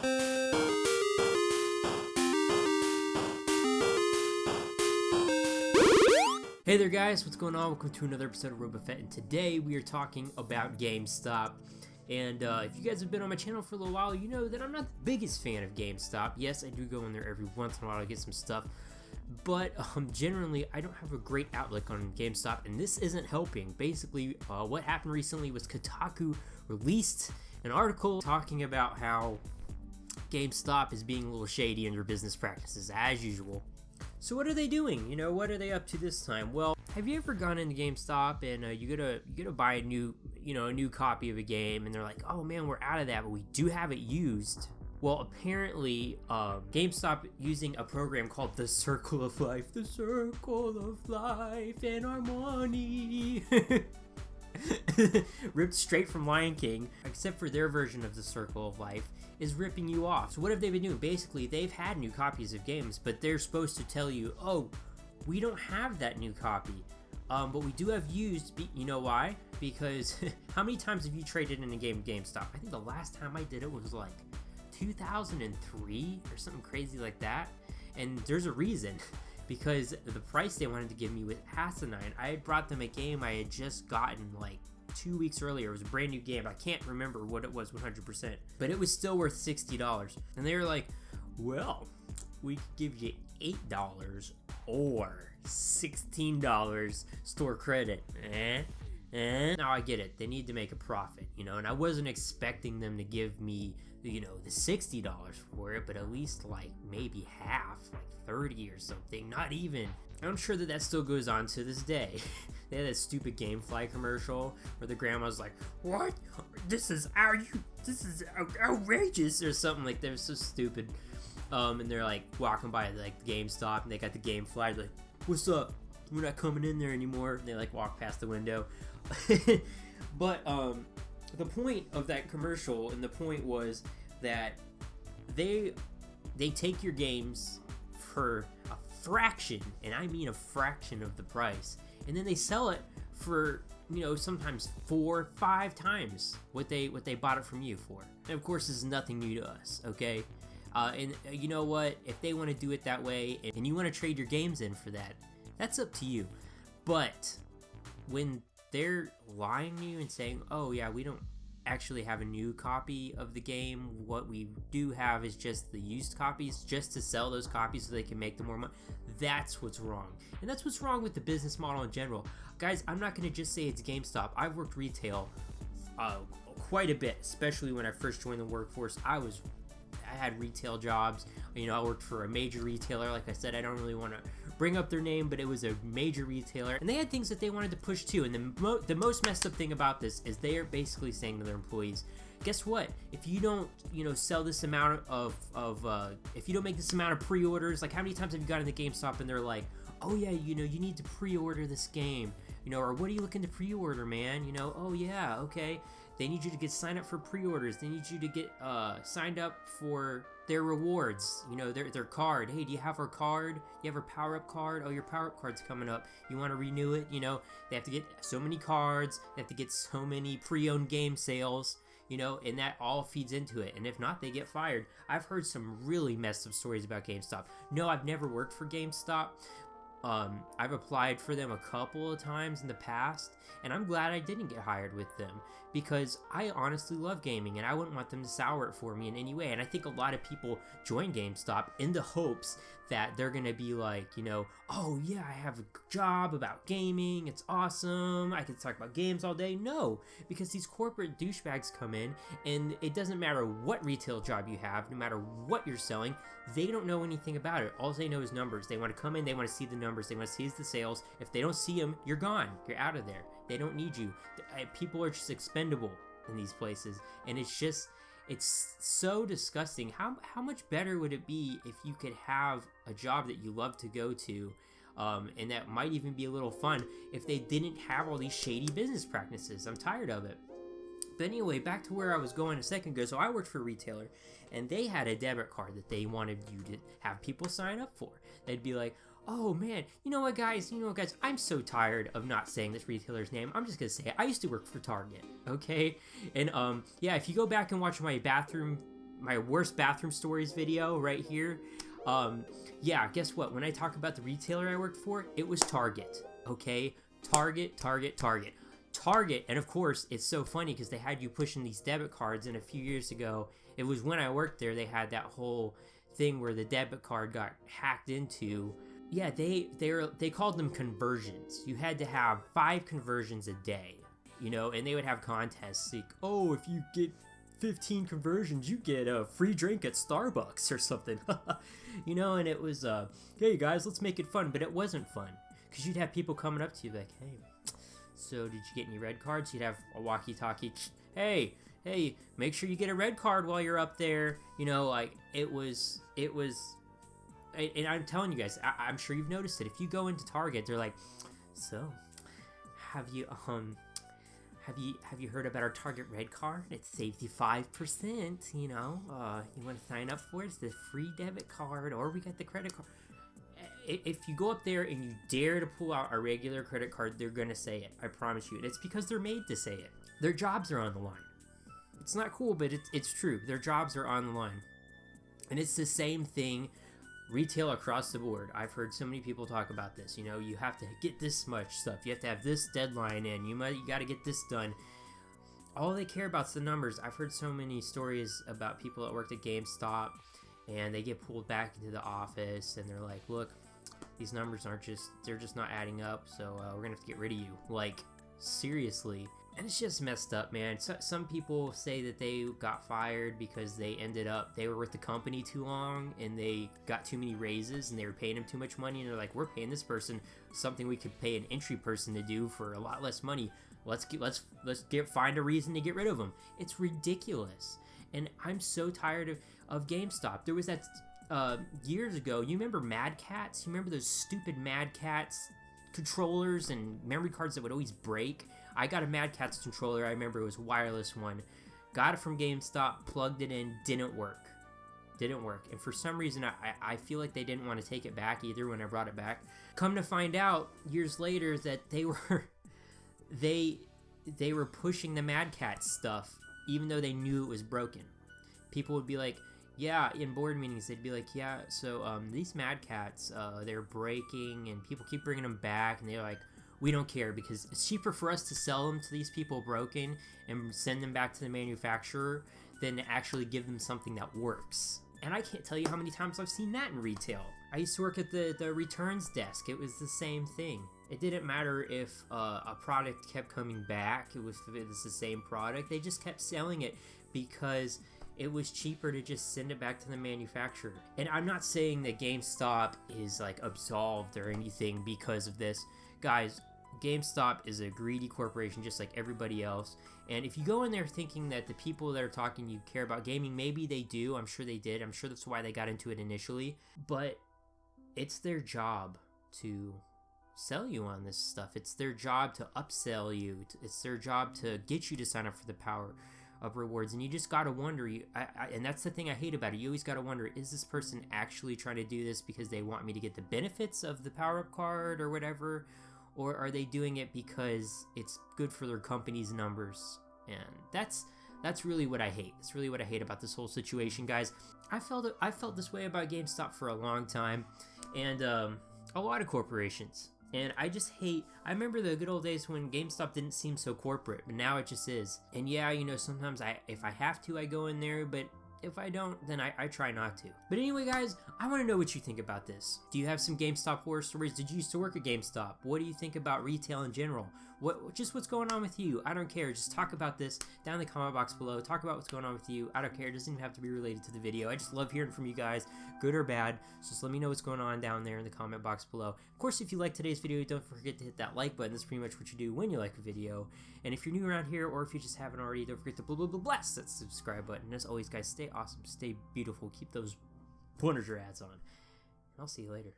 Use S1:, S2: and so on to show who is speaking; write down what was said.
S1: Hey there guys, what's going on? Welcome to another episode of RobaFett, and today we are talking about GameStop. And if you guys have been on my channel for a little while, you know that I'm not the biggest fan of GameStop. Yes, I do go in there every once in a while to get some stuff, but generally I don't have a great outlook on GameStop, and this isn't helping. Basically, what happened recently was Kotaku released an article talking about how GameStop is being a little shady in their business practices, as usual. So what are they doing? You know, what are they up to this time? Well, have you ever gone into GameStop and you gotta buy a new copy of a game, and they're like, oh man, we're out of that, but we do have it used. Well, apparently, GameStop using a program called the Circle of Life, the Circle of Life and our money. Ripped straight from Lion King, except for their version of the Circle of Life is ripping you off. So what have they been doing? Basically, they've had new copies of games, but they're supposed to tell you, oh, we don't have that new copy, but we do have used. You know why? Because how many times have you traded in a game at GameStop? I think the last time I did it was like 2003 or something crazy like that, and there's a reason. Because the price they wanted to give me was asinine. I had brought them a game I had just gotten like 2 weeks earlier. It was a brand new game. I can't remember what it was 100%, but it was still worth $60. And they were like, well, we could give you $8 or $16 store credit. Now I get it. They need to make a profit, you know, and I wasn't expecting them to give me, you know, the $60 for it, but at least like maybe half, like 30 or something, not even. I'm sure that still goes on to this day. They had that stupid GameFly commercial where the grandma's like, what? This is outrageous or something like that. It was so stupid. And they're like walking by like the GameStop, and they got the GameFly, like, what's up? We're not coming in there anymore. And they like walk past the window. But the point of that commercial, and the point was that they take your games for a fraction, and I mean a fraction of the price, and then they sell it for, you know, sometimes 4 or 5 times what they bought it from you for. And of course, this is nothing new to us, okay? And you know what? If they want to do it that way, and you want to trade your games in for that, that's up to you. But when they're lying to you and saying, oh yeah, we don't actually have a new copy of the game, what we do have is just the used copies, just to sell those copies so they can make them more money, that's what's wrong. And that's what's wrong with the business model in general. Guys, I'm not going to just say it's GameStop. I've worked retail quite a bit, especially when I first joined the workforce. I had retail jobs. You know, I worked for a major retailer. Like I said, I don't really want to bring up their name, but it was a major retailer, and they had things that they wanted to push too. And the most messed up thing about this is they are basically saying to their employees, guess what? If you don't, you know, sell this amount of if you don't make this amount of pre-orders, like how many times have you gone into GameStop and they're like, oh yeah, you know, you need to pre-order this game, you know, or what are you looking to pre-order, man? You know, oh yeah, okay. They need you to get signed up for pre-orders. They need you to get signed up for their rewards, you know, their card. Hey, do you have our card? You have our power-up card? Oh, your power-up card's coming up. You want to renew it? You know, they have to get so many cards. They have to get so many pre-owned game sales, you know, and that all feeds into it. And if not, they get fired. I've heard some really messed up stories about GameStop. No, I've never worked for GameStop. I've applied for them a couple of times in the past, and I'm glad I didn't get hired with them, because I honestly love gaming and I wouldn't want them to sour it for me in any way. And I think a lot of people join GameStop in the hopes that they're gonna be like, you know, oh yeah, I have a job about gaming, it's awesome, I can talk about games all day. No, because these corporate douchebags come in, and it doesn't matter what retail job you have, no matter what you're selling, they don't know anything about it. All they know is numbers. They want to come in, they want to see the numbers, they want to see the sales. If they don't see them, you're gone, you're out of there. They don't need you. People are just expendable in these places, and it's so disgusting. How much better would it be if you could have a job that you love to go to, and that might even be a little fun, if they didn't have all these shady business practices? I'm tired of it. But anyway, back to where I was going a second ago. So I worked for a retailer, and they had a debit card that they wanted you to have people sign up for. They'd be like, oh man, you know what guys, I'm so tired of not saying this retailer's name. I'm just gonna say it. I used to work for Target, okay? And yeah, if you go back and watch my bathroom my worst bathroom stories video right here. Yeah, guess what? When I talk about the retailer I worked for, it was Target. Okay, Target. And of course, it's so funny because they had you pushing these debit cards, and a few years ago, it was when I worked there, they had that whole thing where the debit card got hacked into. Yeah, they called them conversions. You had to have 5 conversions a day, you know, and they would have contests like, oh, if you get 15 conversions, you get a free drink at Starbucks or something. You know, and it was, hey guys, let's make it fun. But it wasn't fun because you'd have people coming up to you like, hey, so did you get any red cards? You'd have a walkie-talkie. Hey, make sure you get a red card while you're up there. You know, like it was, and I'm telling you guys, I'm sure you've noticed it. If you go into Target, they're like, so have you heard about our Target Red Card? It saves you 5%, you know. You want to sign up for it? It's the free debit card, or we got the credit card. If you go up there and you dare to pull out a regular credit card, they're going to say it. I promise you. And it's because they're made to say it. Their jobs are on the line. It's not cool, but it's true. Their jobs are on the line. And it's the same thing retail across the board. I've heard so many people talk about this. You know, you have to get this much stuff. You have to have this deadline in. You got to get this done. All they care about is the numbers. I've heard so many stories about people that worked at GameStop, and they get pulled back into the office, and they're like, look, these numbers they're just not adding up, so we're gonna have to get rid of you. Like, seriously. And it's just messed up, man. Some people say that they got fired because they were with the company too long and they got too many raises and they were paying them too much money, and they're like, we're paying this person something we could pay an entry person to do for a lot less money. Let's find a reason to get rid of them. It's ridiculous. And I'm so tired of GameStop. There was that years ago, you remember Mad Cats? You remember those stupid Mad Cats controllers and memory cards that would always break? I got a Mad Cats controller. I remember it was a wireless one. Got it from GameStop, plugged it in, didn't work. And for some reason, I feel like they didn't want to take it back either when I brought it back. Come to find out years later that they were pushing the Mad Cats stuff even though they knew it was broken. People would be like, yeah, in board meetings, they'd be like, yeah, so these Mad Cats, they're breaking and people keep bringing them back, and they're like, we don't care because it's cheaper for us to sell them to these people broken and send them back to the manufacturer than to actually give them something that works. And I can't tell you how many times I've seen that in retail. I used to work at the returns desk. It was the same thing. It didn't matter if a product kept coming back. It was the same product. They just kept selling it because it was cheaper to just send it back to the manufacturer. And I'm not saying that GameStop is like absolved or anything because of this. Guys, GameStop is a greedy corporation just like everybody else. And if you go in there thinking that the people that are talking to you care about gaming, maybe they do. I'm sure they did. I'm sure that's why they got into it initially. But it's their job to sell you on this stuff. It's their job to upsell you. It's their job to get you to sign up for the power of rewards. And you just gotta wonder, and that's the thing I hate about it, you always gotta wonder, is this person actually trying to do this because they want me to get the benefits of the power-up card or whatever, or are they doing it because it's good for their company's numbers? And that's really what I hate. That's really what I hate about this whole situation, guys. I felt this way about GameStop for a long time, and a lot of corporations. And I just hate, I remember the good old days when GameStop didn't seem so corporate, but now it just is. And yeah, you know, sometimes if I have to, I go in there, but if I don't, then I try not to. But anyway, guys, I want to know what you think about this. Do you have some GameStop horror stories? Did you used to work at GameStop? What do you think about retail in general? What's going on with you? I don't care. Just talk about this down in the comment box below. Talk about what's going on with you. I don't care. It doesn't even have to be related to the video. I just love hearing from you guys, good or bad. So just let me know what's going on down there in the comment box below. Of course, if you like today's video, don't forget to hit that like button. That's pretty much what you do when you like a video. And if you're new around here, or if you just haven't already, don't forget to blast that subscribe button. And as always, guys, stay awesome, stay beautiful, keep those Punisher ads on. And I'll see you later.